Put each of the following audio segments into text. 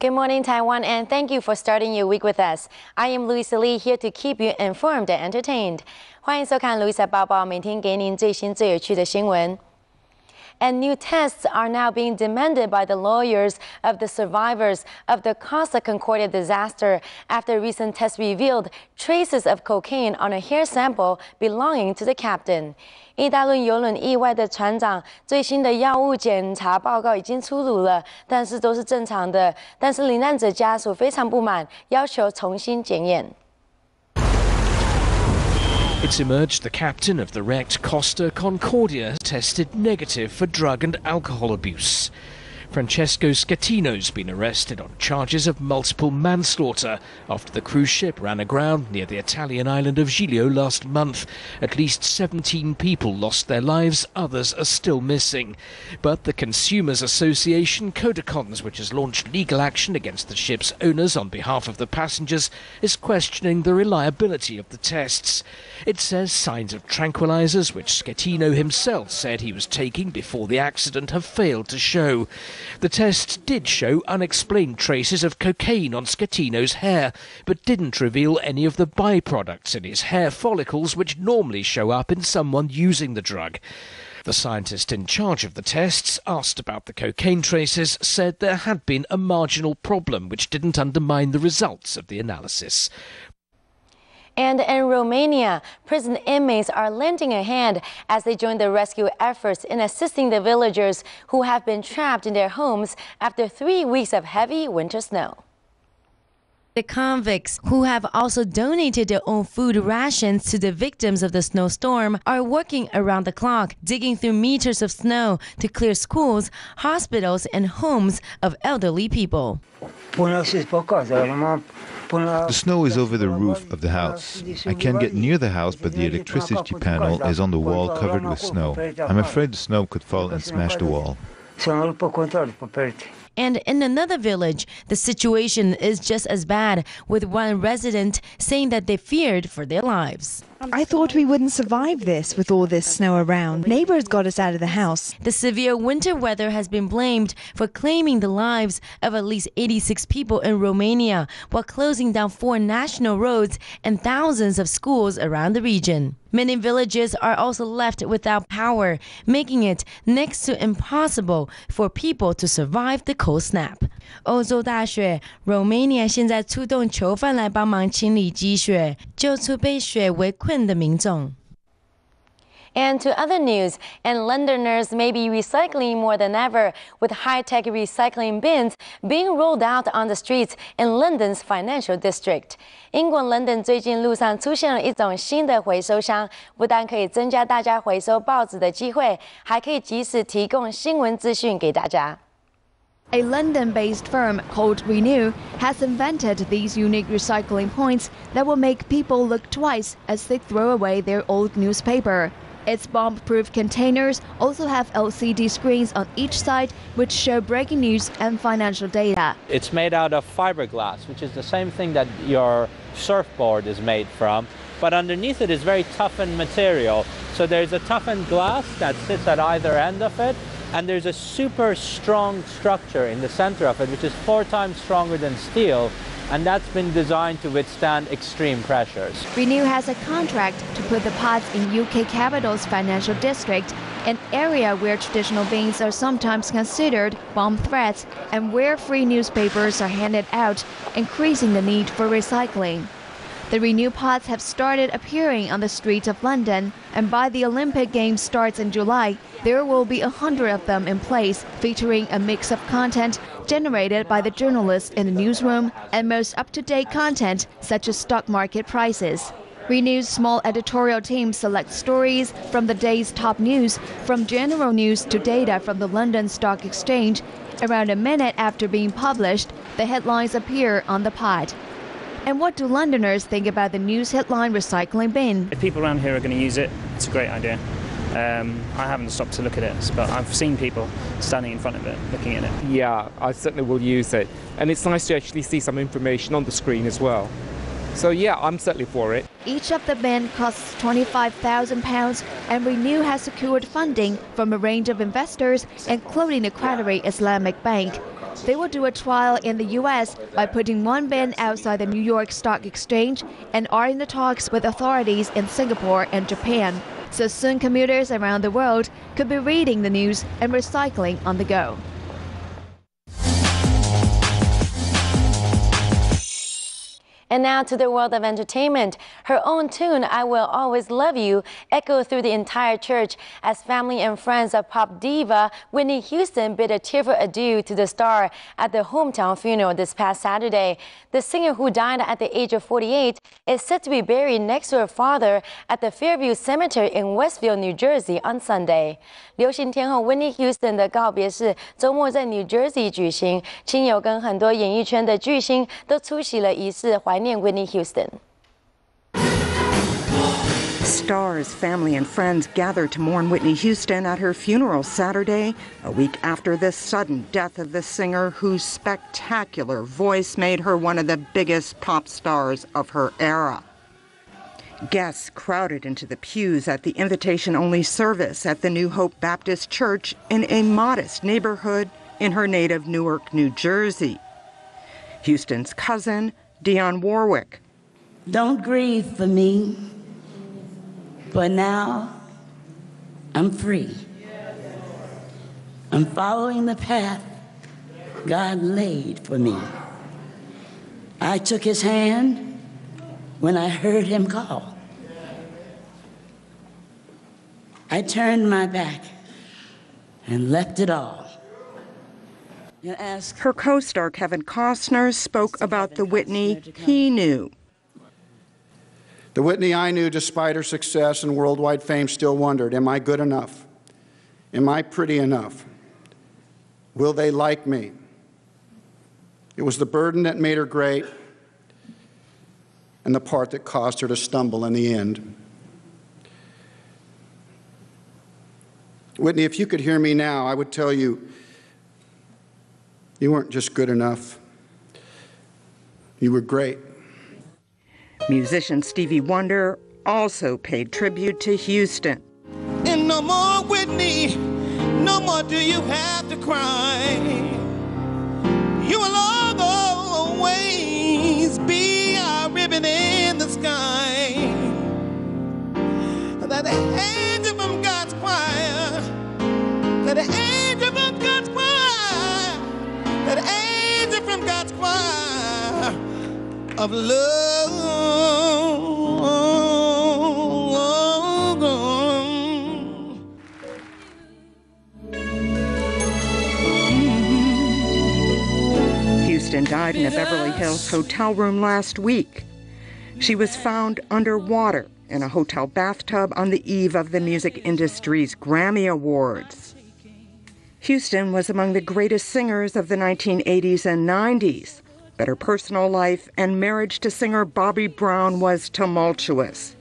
Good morning, Taiwan, and thank you for starting your week with us. I am Louisa Lee, here to keep you informed and entertained. 欢迎收看 Louisa 报报，每天给您最新最有趣的新闻。And new tests are now being demanded by the lawyers of the survivors of the Costa Concordia disaster after recent tests revealed traces of cocaine on a hair sample belonging to the captain. 意大利邮轮意外的船长最新的药物检查报告已经出炉了，但是都是正常的。但是罹难者家属非常不满，要求重新检验。 It's emerged the captain of the wrecked Costa Concordia tested negative for drug and alcohol abuse. Francesco Schettino's been arrested on charges of multiple manslaughter after the cruise ship ran aground near the Italian island of Giglio last month. At least 17 people lost their lives, others are still missing. But the Consumers Association Codicons, which has launched legal action against the ship's owners on behalf of the passengers, is questioning the reliability of the tests. It says signs of tranquilizers, which Schettino himself said he was taking before the accident, have failed to show. The tests did show unexplained traces of cocaine on Schettino's hair, but didn't reveal any of the byproducts in his hair follicles which normally show up in someone using the drug. The scientist in charge of the tests, asked about the cocaine traces, said there had been a marginal problem which didn't undermine the results of the analysis. And in Romania, prison inmates are lending a hand as they join the rescue efforts in assisting the villagers who have been trapped in their homes after 3 weeks of heavy winter snow. The convicts, who have also donated their own food rations to the victims of the snowstorm, are working around the clock, digging through meters of snow to clear schools, hospitals, and homes of elderly people. The snow is over the roof of the house. I can't get near the house, but the electricity panel is on the wall covered with snow. I'm afraid the snow could fall and smash the wall. And in another village, the situation is just as bad, with one resident saying that they feared for their lives. I thought we wouldn't survive this with all this snow around. Neighbors got us out of the house. The severe winter weather has been blamed for claiming the lives of at least 86 people in Romania, while closing down 4 national roads and thousands of schools around the region. Many villages are also left without power, making it next to impossible for people to survive the cold snap. 欧洲大雪 Romania 现在出动囚犯来帮忙清理积雪，救出被雪围困的民众。And to other news, and Londoners may be recycling more than ever, with high-tech recycling bins being rolled out on the streets in London's financial district. 英国伦敦最近路上出现了一种新的回收箱，不但可以增加大家回收报纸的机会，还可以及时提供新闻资讯给大家。 A London-based firm called Renew has invented these unique recycling points that will make people look twice as they throw away their old newspaper. Its bomb-proof containers also have LCD screens on each side which show breaking news and financial data. It's made out of fiberglass, which is the same thing that your surfboard is made from, but underneath it is very toughened material. So there's a toughened glass that sits at either end of it, and there's a super strong structure in the center of it, which is 4 times stronger than steel, and that's been designed to withstand extreme pressures. Renew has a contract to put the pods in UK capital's financial district, an area where traditional bins are sometimes considered bomb threats and where free newspapers are handed out, increasing the need for recycling. The Renew pods have started appearing on the streets of London, and by the Olympic Games starts in July, there will be 100 of them in place, featuring a mix of content generated by the journalists in the newsroom and most up-to-date content, such as stock market prices. Renew's small editorial team selects stories from the day's top news, from general news to data from the London Stock Exchange. Around a minute after being published, the headlines appear on the pod. And what do Londoners think about the news headline recycling bin? If people around here are going to use it, it's a great idea. I haven't stopped to look at it, but I've seen people standing in front of it, looking at it. Yeah, I certainly will use it. And it's nice to actually see some information on the screen as well. So yeah, I'm certainly for it. Each of the bin costs £25,000, and Renew has secured funding from a range of investors, including the Qatari Islamic Bank. They will do a trial in the U.S. by putting one bin outside the New York Stock Exchange and are in the talks with authorities in Singapore and Japan. So soon commuters around the world could be reading the news and recycling on the go. And now to the world of entertainment. Her own tune, I Will Always Love You, echoed through the entire church as family and friends of pop diva Whitney Houston bid a tearful adieu to the star at the hometown funeral this past Saturday. The singer, who died at the age of 48, is said to be buried next to her father at the Fairview Cemetery in Westville, New Jersey on Sunday. 流行天后 Whitney Houston 的告别式周末在 New Jersey 举行，亲友跟很多演艺圈的巨星都出席了仪式，怀念 Whitney Houston. Stars, family, and friends gathered to mourn Whitney Houston at her funeral Saturday, a week after the sudden death of the singer whose spectacular voice made her one of the biggest pop stars of her era. Guests crowded into the pews at the invitation-only service at the New Hope Baptist Church in a modest neighborhood in her native Newark, New Jersey. Houston's cousin, Dionne Warwick. Don't grieve for me, for now I'm free. I'm following the path God laid for me. I took his hand when I heard him call. I turned my back and left it all. Her co-star Kevin Costner spoke about the Whitney he knew. The Whitney I knew, despite her success and worldwide fame, still wondered, am I good enough? Am I pretty enough? Will they like me? It was the burden that made her great and the part that caused her to stumble in the end. Whitney, if you could hear me now, I would tell you, you weren't just good enough. You were great. Musician Stevie Wonder also paid tribute to Houston. And no more, Whitney, no more do you have to cry. You will always be our ribbon in the sky. That angel from God's choir, that angel from God's choir, that angel from God's choir of love. Houston died in a Beverly Hills hotel room last week. She was found underwater in a hotel bathtub on the eve of the music industry's Grammy Awards. Houston was among the greatest singers of the 1980s and 90s, but her personal life and marriage to singer Bobby Brown was tumultuous.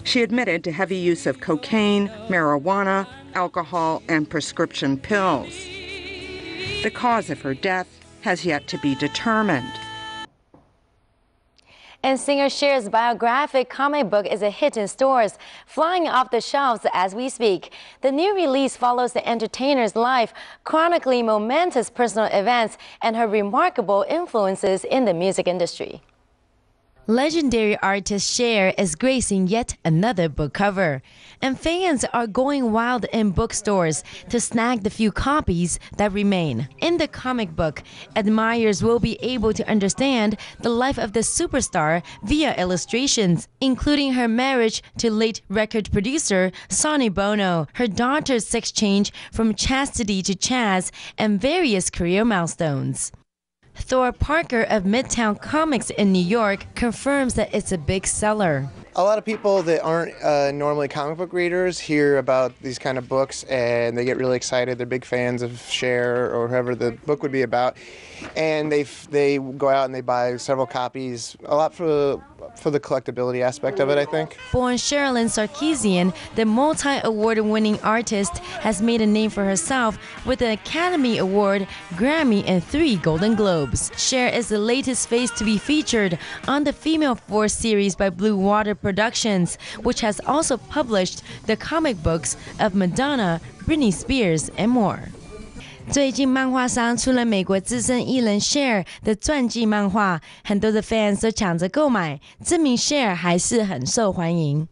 She admitted to heavy use of cocaine, marijuana, alcohol, and prescription pills. The cause of her death has yet to be determined. And singer Cher's biographic comic book is a hit in stores, flying off the shelves as we speak. The new release follows the entertainer's life, chronicling momentous personal events and her remarkable influences in the music industry. Legendary artist Cher is gracing yet another book cover, and fans are going wild in bookstores to snag the few copies that remain. In the comic book, admirers will be able to understand the life of the superstar via illustrations, including her marriage to late record producer Sonny Bono, her daughter's sex change from chastity to Chaz, and various career milestones. Thor Parker of Midtown Comics in New York confirms that it's a big seller. A lot of people that aren't normally comic book readers hear about these kind of books and they get really excited. They're big fans of Cher or whoever the book would be about, and they go out and they buy several copies. A lot for the collectability aspect of it, I think. Born Sherilyn Sarkisian, the multi-award-winning artist has made a name for herself with an Academy Award, Grammy, and 3 Golden Globes. Cher is the latest face to be featured on the Female Force series by Blue Water Productions, which has also published the comic books of Madonna, Britney Spears, and more. 最近漫画商出了美国资深艺人 Cher 的传记漫画，很多的 fans 都抢着购买，证明 Cher 还是很受欢迎。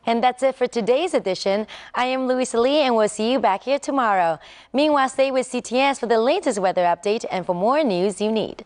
And that's it for today's edition. I am Louisa Lee, and we'll see you back here tomorrow. Meanwhile, stay with CTS for the latest weather update and for more news you need.